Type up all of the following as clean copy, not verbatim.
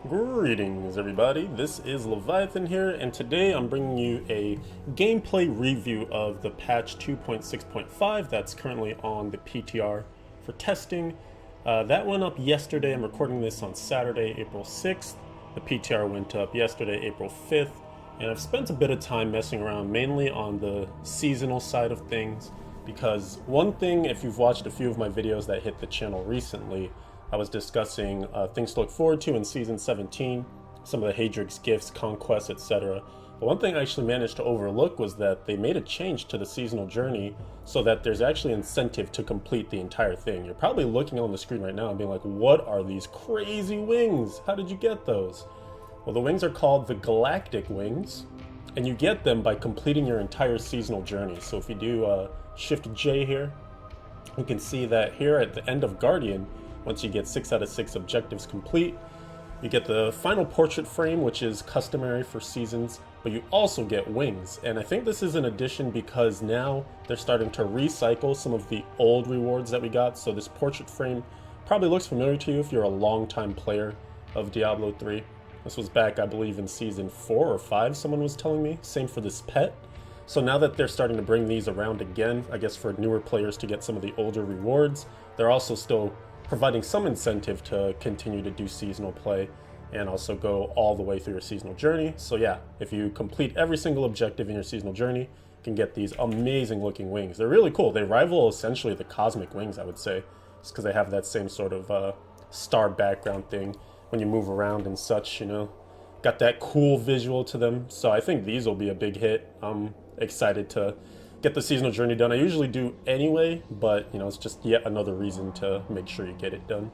Greetings everybody, this is Leviathan here, and today I'm bringing you a gameplay review of the patch 2.6.5 that's currently on the PTR for testing. That went up yesterday. I'm recording this on Saturday, April 6th. The PTR went up yesterday, April 5th, and I've spent a bit of time messing around mainly on the seasonal side of things, because one thing, if you've watched a few of my videos that hit the channel recently, I was discussing things to look forward to in Season 17, some of the Hadrix gifts, conquests, etc. But one thing I actually managed to overlook was that they made a change to the seasonal journey so that there's actually incentive to complete the entire thing. You're probably looking on the screen right now and being like, what are these crazy wings? How did you get those? Well, the wings are called the Galactic Wings, and you get them by completing your entire seasonal journey. So if you do Shift J here, you can see that here at the end of Guardian, once you get 6 out of 6 objectives complete, you get the final portrait frame, which is customary for seasons, but you also get wings. And I think this is an addition because now they're starting to recycle some of the old rewards that we got. So this portrait frame probably looks familiar to you if you're a long-time player of Diablo 3. This was back, I believe, in Season 4 or 5, someone was telling me. Same for this pet. So now that they're starting to bring these around again, I guess for newer players to get some of the older rewards, they're also still providing some incentive to continue to do seasonal play and also go all the way through your seasonal journey. So yeah, if you complete every single objective in your seasonal journey, you can get these amazing looking wings. They're really cool. They rival essentially the cosmic wings, I would say, just because they have that same sort of star background thing when you move around and such, you know. Got that cool visual to them. So I think these will be a big hit. I'm excited to get the seasonal journey done. I usually do anyway, but you know, it's just yet another reason to make sure you get it done.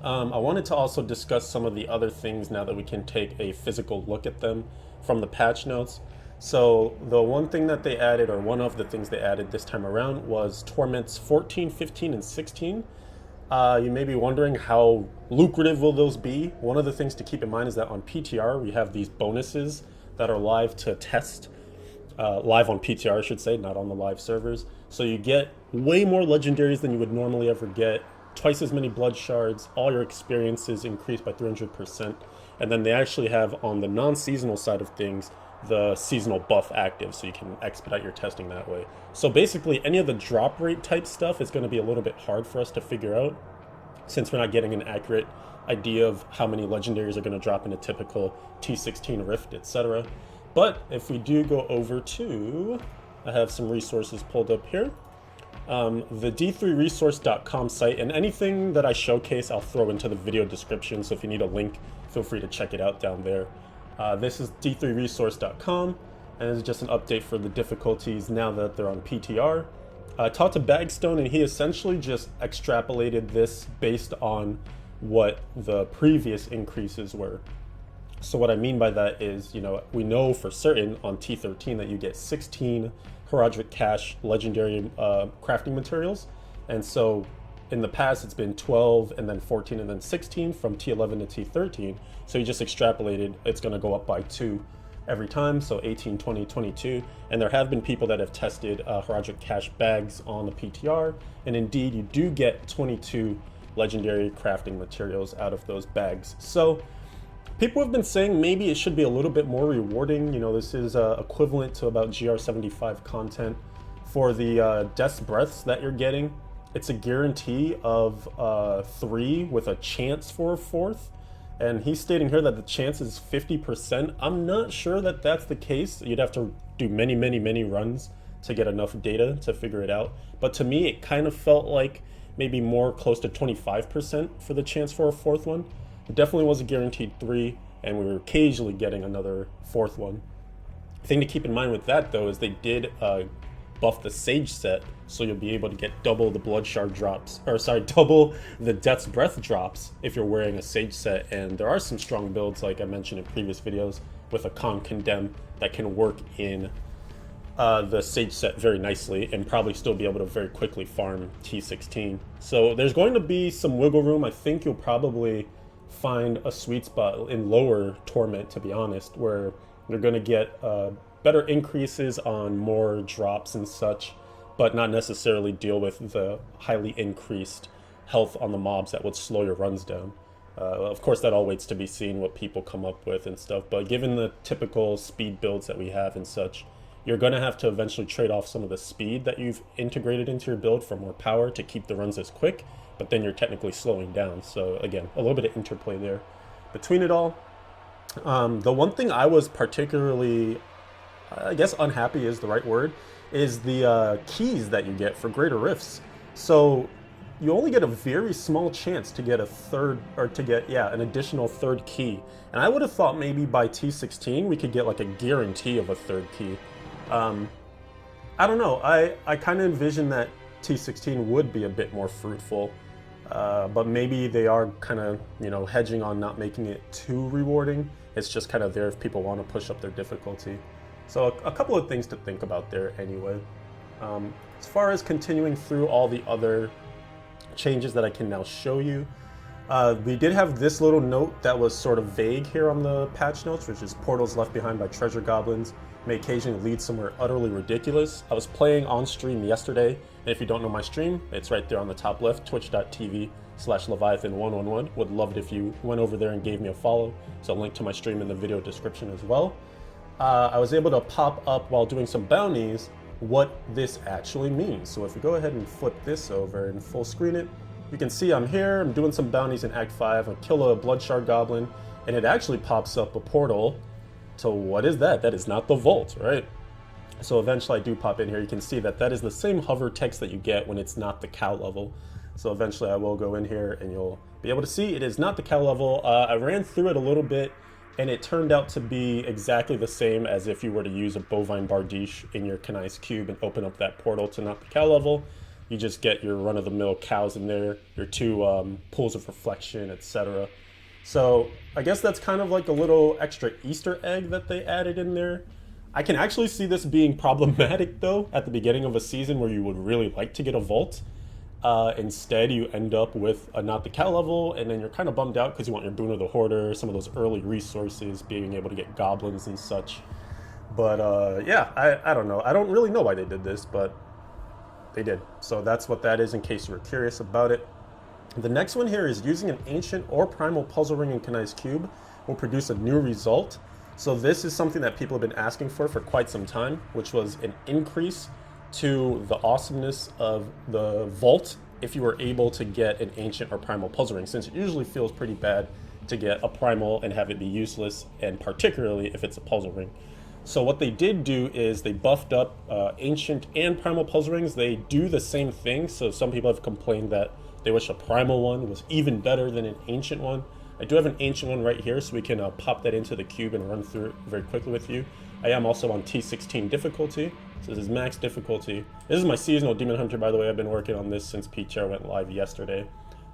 I wanted to also discuss some of the other things now that we can take a physical look at them from the patch notes. So the one thing that they added, or one of the things they added this time around, was Torments 14, 15, and 16. You may be wondering how lucrative will those be. One of the things to keep in mind is that on PTR we have these bonuses that are live to test. Live on PTR, I should say, not on the live servers. So you get way more legendaries than you would normally ever get, twice as many blood shards, all your experiences increased by 300%, and then they actually have on the non-seasonal side of things the seasonal buff active, so you can expedite your testing that way. So basically any of the drop rate type stuff is going to be a little bit hard for us to figure out, since we're not getting an accurate idea of how many legendaries are going to drop in a typical T16 Rift, etc. But if we do go over to, I have some resources pulled up here, the d3resource.com site, and anything that I showcase I'll throw into the video description, so if you need a link, feel free to check it out down there. This is d3resource.com, and it's just an update for the difficulties now that they're on PTR. I talked to Bagstone, and he essentially just extrapolated this based on what the previous increases were. So what I mean by that is, you know, we know for certain on T13 that you get 16 Heraldric Cache legendary crafting materials. And so in the past it's been 12 and then 14 and then 16 from T11 to T13. So you just extrapolated, it's going to go up by 2 every time. So 18, 20, 22. And there have been people that have tested Heraldric Cache bags on the PTR. And indeed, you do get 22 legendary crafting materials out of those bags. So people have been saying maybe it should be a little bit more rewarding. You know, this is equivalent to about GR75 content. For the Death's Breaths that you're getting, it's a guarantee of 3 with a chance for a 4th. And he's stating here that the chance is 50%. I'm not sure that that's the case. You'd have to do many, many, many runs to get enough data to figure it out. But to me, it kind of felt like maybe more close to 25% for the chance for a 4th one. It definitely was a guaranteed 3, and we were occasionally getting another 4th one. The thing to keep in mind with that, though, is they did buff the Sage set, so you'll be able to get double the Blood Shard drops, or sorry, double the Death's Breath drops if you're wearing a Sage set. And there are some strong builds, like I mentioned in previous videos, with a Condemn that can work in the Sage set very nicely and probably still be able to very quickly farm T16. So there's going to be some wiggle room. I think you'll probably find a sweet spot in lower Torment, to be honest, where you're going to get better increases on more drops and such, but not necessarily deal with the highly increased health on the mobs that would slow your runs down. Of course, that all waits to be seen what people come up with and stuff, but given the typical speed builds that we have and such, you're going to have to eventually trade off some of the speed that you've integrated into your build for more power to keep the runs as quick, but then you're technically slowing down. So again, a little bit of interplay there between it all. The one thing I was particularly, I guess unhappy is the right word, is the keys that you get for greater rifts. So you only get a very small chance to get a third, or to get, yeah, an additional third key. And I would have thought maybe by T16 we could get like a guarantee of a third key. I don't know, I kind of envision that T16 would be a bit more fruitful, but maybe they are kind of, you know, hedging on not making it too rewarding. It's just kind of there if people want to push up their difficulty. So a couple of things to think about there anyway. As far as continuing through all the other changes that I can now show you, we did have this little note that was sort of vague here on the patch notes, which is portals left behind by treasure goblins may occasionally lead somewhere utterly ridiculous. I was playing on stream yesterday, and if you don't know my stream, it's right there on the top left, twitch.tv/Leviathan111. Would love it if you went over there and gave me a follow. So link to my stream in the video description as well. I was able to pop up while doing some bounties what this actually means. So if we go ahead and flip this over and full screen it, you can see I'm here, I'm doing some bounties in Act 5, I kill a blood shard goblin, and it actually pops up a portal to, what is that? That is not the vault, right? So eventually I do pop in here, you can see that that is the same hover text that you get when it's not the cow level. So eventually I will go in here and you'll be able to see it is not the cow level. I ran through it a little bit, and it turned out to be exactly the same as if you were to use a bovine bardiche in your Kanai's cube and open up that portal to not the cow level. You just get your run-of-the-mill cows in there, your two pools of reflection, etc. So I guess that's kind of like a little extra Easter egg that they added in there. I can actually see this being problematic though at the beginning of a season where you would really like to get a vault. Instead, you end up with a not the cow level, and then you're kind of bummed out because you want your Boon of the Hoarder, some of those early resources, being able to get goblins and such. But yeah, I don't know. I don't really know why they did this, but they did. So that's what that is in case you were curious about it. The next one here is using an ancient or primal puzzle ring in Kanai's cube will produce a new result. So this is something that people have been asking for quite some time, which was an increase to the awesomeness of the vault if you were able to get an ancient or primal puzzle ring, since it usually feels pretty bad to get a primal and have it be useless, and particularly if it's a puzzle ring. So what they did do is they buffed up ancient and primal puzzle rings. They do the same thing, so some people have complained that they wish a primal one was even better than an ancient one. I do have an ancient one right here, so we can pop that into the cube and run through it very quickly with you. I am also on T16 difficulty, so this is max difficulty. This is my seasonal Demon Hunter, by the way. I've been working on this since PTR went live yesterday.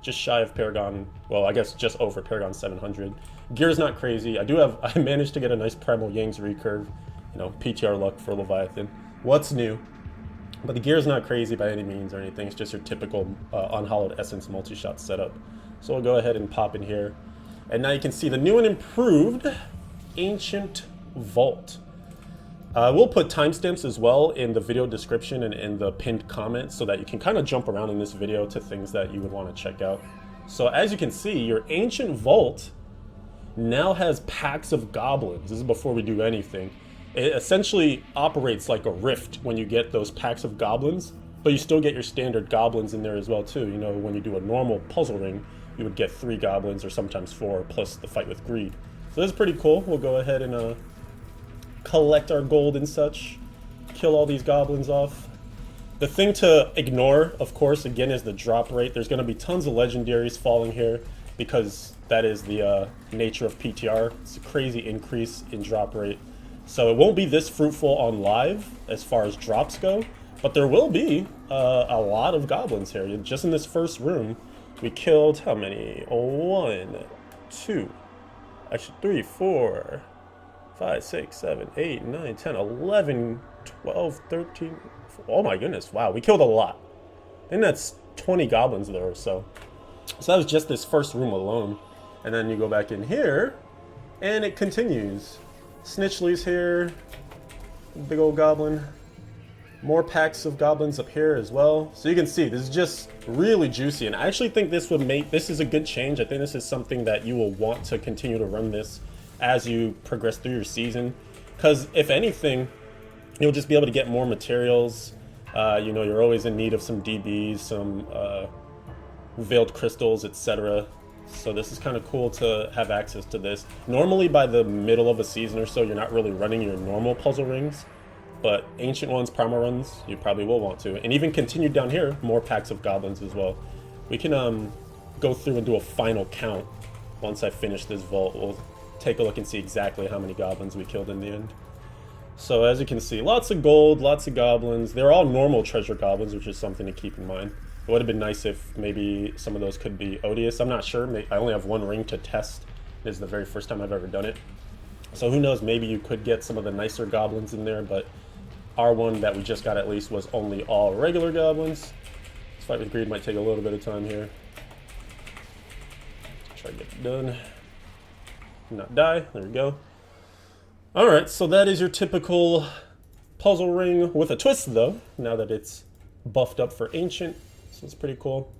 Just shy of Paragon, well, I guess just over Paragon 700. Gear's not crazy. I managed to get a nice Primal Yang's recurve. You know, PTR luck for Leviathan. What's new? But the gear's not crazy by any means or anything. It's just your typical unhollowed essence multi-shot setup. So we'll go ahead and pop in here. And now you can see the new and improved Ancient Vault. We'll put timestamps as well in the video description and in the pinned comment so that you can kind of jump around in this video to things that you would want to check out. So as you can see, your Ancient Vault now has packs of goblins. This is before we do anything. It essentially operates like a rift when you get those packs of goblins, but you still get your standard goblins in there as well too. You know, when you do a normal puzzle ring, you would get 3 goblins or sometimes 4 plus the fight with greed. So this is pretty cool. We'll go ahead and collect our gold and such, kill all these goblins off. The thing to ignore, of course, again, is the drop rate. There's going to be tons of legendaries falling here because that is the nature of PTR. It's a crazy increase in drop rate. So it won't be this fruitful on live as far as drops go, but there will be a lot of goblins here. Just in this first room, we killed how many? 1, 2, actually 3, 4, 5, 6, 7, 8, 9, 10, 11, 12, 13. Oh my goodness, wow, we killed a lot. I think that's 20 goblins there or so. So that was just this first room alone. And then you go back in here, and it continues. Snitchley's here, big old goblin. More packs of goblins up here as well. So you can see this is just really juicy, and I actually think this is a good change. I think this is something that you will want to continue to run this as you progress through your season, because if anything, you'll just be able to get more materials. You know, you're always in need of some DBs, some veiled crystals, etc. So this is kind of cool to have access to this. Normally by the middle of a season or so, you're not really running your normal puzzle rings, but ancient ones, primal runs, you probably will want to. And even continued down here, more packs of goblins as well. We can go through and do a final count once I finish this vault. We'll take a look and see exactly how many goblins we killed in the end. So as you can see, lots of gold, lots of goblins. They're all normal treasure goblins, which is something to keep in mind. It would have been nice if maybe some of those could be odious. I'm not sure. I only have one ring to test. This is the very first time I've ever done it. So who knows, maybe you could get some of the nicer goblins in there, but our one that we just got at least was only all regular goblins. This fight with greed might take a little bit of time here. Try to get it done. Not die. There we go. Alright, so that is your typical puzzle ring with a twist, though, now that it's buffed up for ancient. So it's pretty cool.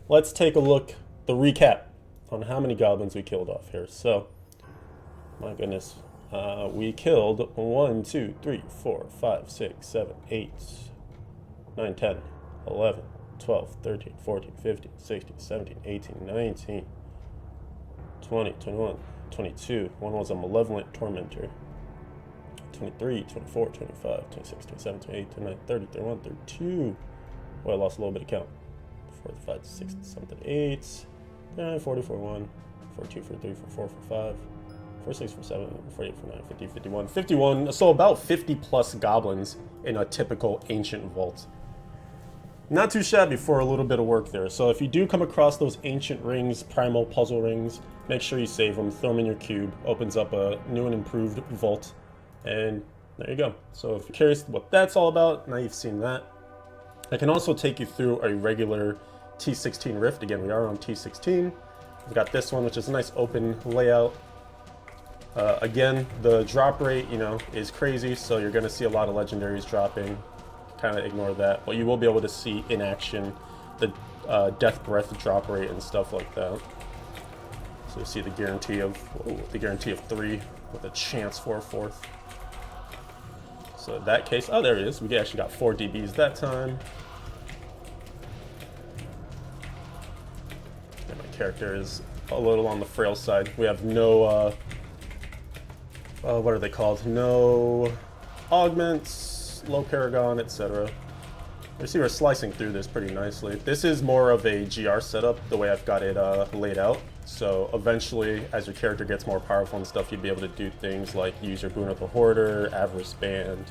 Let's take a look, the recap on how many goblins we killed off here. So, my goodness, we killed 1, 2, 3, 4, 5, 6, 7, 8, 9, 10, 11, 12, 13, 14, 15, 16, 17, 18, 19, 20, 21, 22. One was a malevolent tormentor. 23, 24, 25, 26, 27, 28, 29, 30, 31, 32. Well, I lost a little bit of count. 45, 6, 7, 8, 39, 40, 41, 42, 43, 44, 45, 46, 47, 48, 49, 50, 51, 51. So about 50 plus goblins in a typical ancient vault. Not too shabby for a little bit of work there. So if you do come across those ancient rings, primal puzzle rings, make sure you save them, throw them in your cube. Opens up a new and improved vault. And there you go. So if you're curious what that's all about, now you've seen that. I can also take you through a regular T16 Rift. Again, we are on T16. We've got this one, which is a nice open layout. Again, the drop rate, you know, is crazy, so you're going to see a lot of legendaries dropping. Kind of ignore that, but you will be able to see in action the death breath drop rate and stuff like that. So you see the guarantee of 3 with a chance for a 4th. So in that case, oh, there it is. We actually got 4 DBs that time. And my character is a little on the frail side. We have no, what are they called? No augments, low paragon, etc. You see we're slicing through this pretty nicely. This is more of a GR setup, the way I've got it laid out. So eventually, as your character gets more powerful and stuff, you'll be able to do things like use your Boon of the Hoarder, Avarice Band,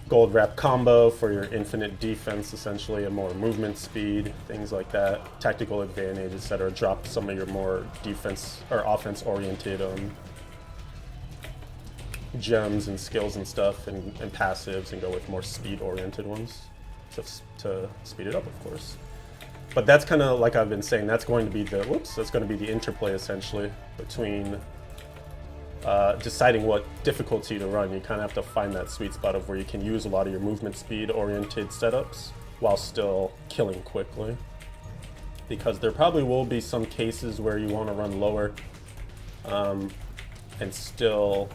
Gold Wrap combo for your infinite defense, essentially, and more movement speed, things like that, tactical advantage, etc. Drop some of your more defense or offense-oriented gems and skills and stuff, and passives, and go with more speed-oriented ones to speed it up, of course. But that's kind of, like I've been saying, that's going to be the, that's going to be the interplay, essentially, between deciding what difficulty to run. You kind of have to find that sweet spot of where you can use a lot of your movement speed-oriented setups while still killing quickly. Because there probably will be some cases where you want to run lower and still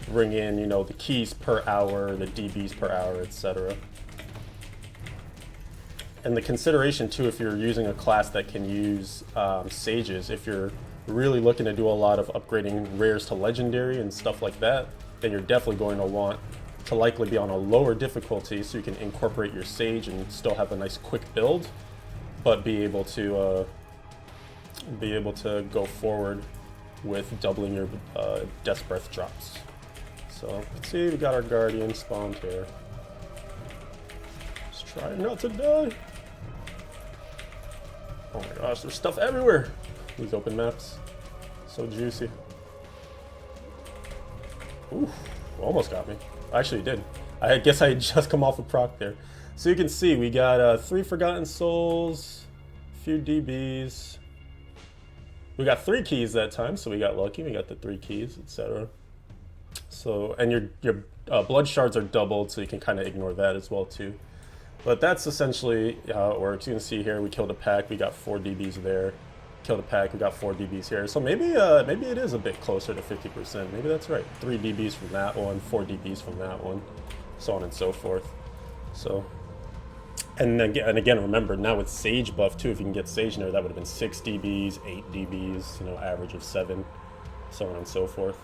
bring in, you know, the keys per hour, the DBs per hour, etc. And the consideration too, if you're using a class that can use sages, if you're really looking to do a lot of upgrading rares to legendary and stuff like that, then you're definitely going to want to likely be on a lower difficulty so you can incorporate your sage and still have a nice quick build, but be able to go forward with doubling your Death Breath drops. So let's see, we got our Guardian spawned here. Let's try not to die. Oh my gosh, there's stuff everywhere. These open maps, so juicy. Ooh, almost got me. Actually did. I guess I had just come off a proc there. So you can see we got 3 Forgotten Souls, a few DBs. We got 3 keys that time, so we got lucky. We got the 3 keys, etc. So, and your blood shards are doubled, so you can kind of ignore that as well too. But that's essentially how it works. You can see here we killed a pack, we got 4 DBs there. Killed a pack, we got 4 DBs here. So maybe it is a bit closer to 50%. Maybe that's right. 3 DBs from that one, 4 DBs from that one, so on and so forth. So, and again, remember now with Sage buff too. If you can get Sage in there, that would have been 6 DBs, 8 DBs. You know, average of 7, so on and so forth.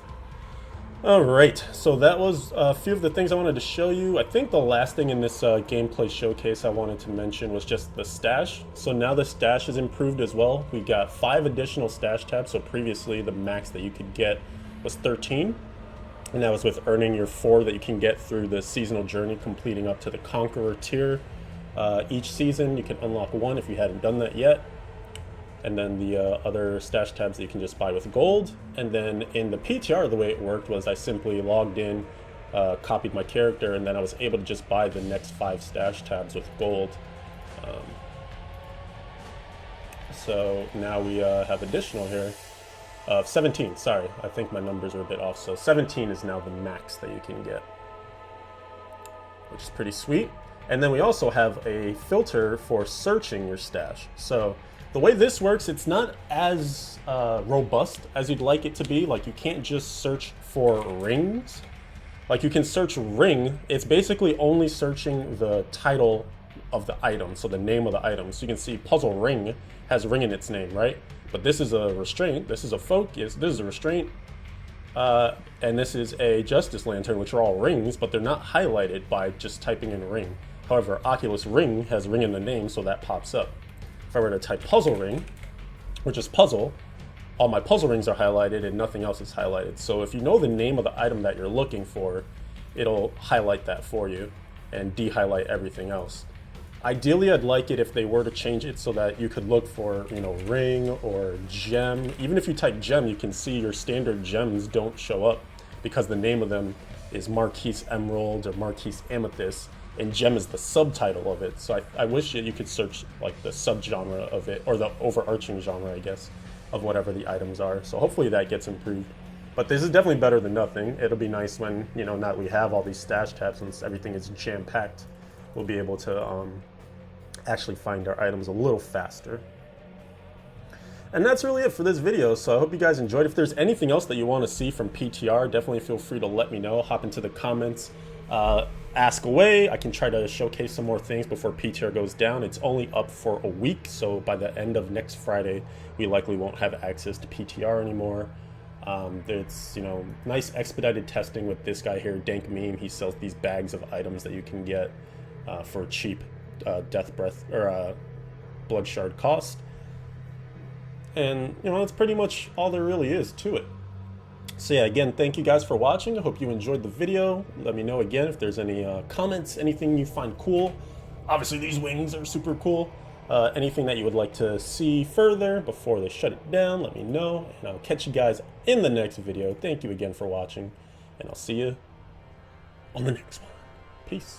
Alright, so that was a few of the things I wanted to show you. I think the last thing in this gameplay showcase I wanted to mention was just the stash. So now the stash is improved as well. We got 5 additional stash tabs, so previously the max that you could get was 13. And that was with earning your 4 that you can get through the seasonal journey, completing up to the Conqueror tier. Each season you can unlock 1 if you hadn't done that yet. And then the other stash tabs that you can just buy with gold. And then in the PTR, the way it worked was I simply logged in, copied my character, and then I was able to just buy the next 5 stash tabs with gold. So now we have additional here of 17. Sorry, I think my numbers are a bit off. So 17 is now the max that you can get, which is pretty sweet. And then we also have a filter for searching your stash. So the way this works, it's not as robust as you'd like it to be. Like, you can't just search for rings. Like, you can search ring. It's basically only searching the title of the item, so the name of the item. So you can see puzzle ring has ring in its name, right? But this is a restraint, this is a focus, this is a restraint, and this is a justice lantern, which are all rings, but they're not highlighted by just typing in ring. However, Oculus ring has ring in the name, so that pops up. If I were to type puzzle ring, which is puzzle, all my puzzle rings are highlighted and nothing else is highlighted. So if you know the name of the item that you're looking for, it'll highlight that for you and de-highlight everything else. Ideally, I'd like it if they were to change it so that you could look for, you know, ring or gem. Even if you type gem, you can see your standard gems don't show up because the name of them is Marquise Emerald or Marquise Amethyst, and gem is the subtitle of it. So I wish you could search like the subgenre of it, or the overarching genre, I guess, of whatever the items are. So hopefully that gets improved. But this is definitely better than nothing. It'll be nice when, you know, now that we have all these stash tabs, since everything is jam-packed, we'll be able to actually find our items a little faster. And that's really it for this video, so I hope you guys enjoyed. If there's anything else that you want to see from PTR, definitely feel free to let me know. Hop into the comments, ask away. I can try to showcase some more things before PTR goes down. It's only up for a week, so by the end of next Friday, we likely won't have access to PTR anymore. It's, you know, nice expedited testing with this guy here, Dank Meme. He sells these bags of items that you can get for cheap death breath or blood shard cost. And, you know, that's pretty much all there really is to it. So yeah, again, thank you guys for watching. I hope you enjoyed the video. Let me know again if there's any comments, anything you find cool. Obviously, these wings are super cool. Anything that you would like to see further before they shut it down, let me know. And I'll catch you guys in the next video. Thank you again for watching, and I'll see you on the next one. Peace.